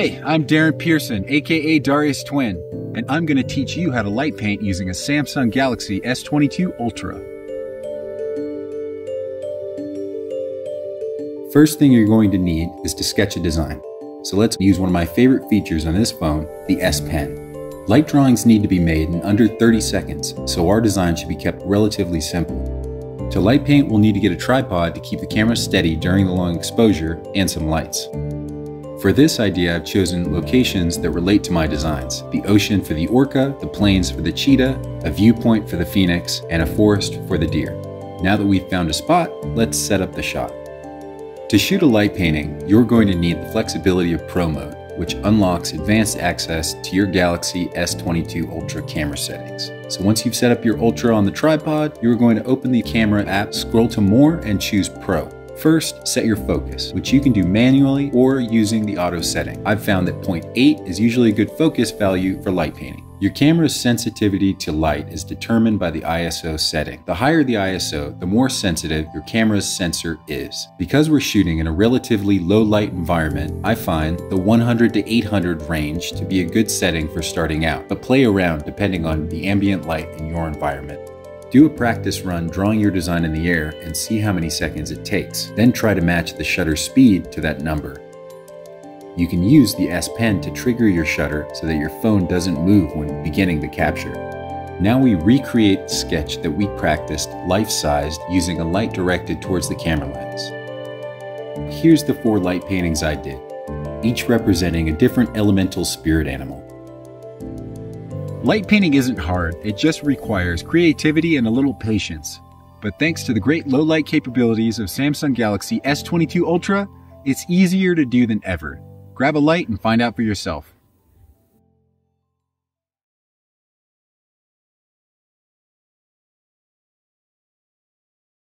Hey, I'm Darren Pearson, aka Darius Twin, and I'm going to teach you how to light paint using a Samsung Galaxy S22 Ultra. First thing you're going to need is to sketch a design. So let's use one of my favorite features on this phone, the S Pen. Light drawings need to be made in under 30 seconds, so our design should be kept relatively simple. To light paint, we'll need to get a tripod to keep the camera steady during the long exposure and some lights. For this idea, I've chosen locations that relate to my designs: the ocean for the orca, the plains for the cheetah, a viewpoint for the phoenix, and a forest for the deer. Now that we've found a spot, let's set up the shot. To shoot a light painting, you're going to need the flexibility of Pro Mode, which unlocks advanced access to your Galaxy S22 Ultra camera settings. So once you've set up your Ultra on the tripod, you're going to open the camera app, scroll to More, and choose Pro. First, set your focus, which you can do manually or using the auto setting. I've found that 0.8 is usually a good focus value for light painting. Your camera's sensitivity to light is determined by the ISO setting. The higher the ISO, the more sensitive your camera's sensor is. Because we're shooting in a relatively low light environment, I find the 100 to 800 range to be a good setting for starting out, but play around depending on the ambient light in your environment. Do a practice run drawing your design in the air and see how many seconds it takes. Then try to match the shutter speed to that number. You can use the S Pen to trigger your shutter so that your phone doesn't move when beginning the capture. Now we recreate the sketch that we practiced life-sized using a light directed towards the camera lens. Here's the 4 light paintings I did, each representing a different elemental spirit animal. Light painting isn't hard, it just requires creativity and a little patience. But thanks to the great low light capabilities of Samsung Galaxy S22 Ultra, it's easier to do than ever. Grab a light and find out for yourself.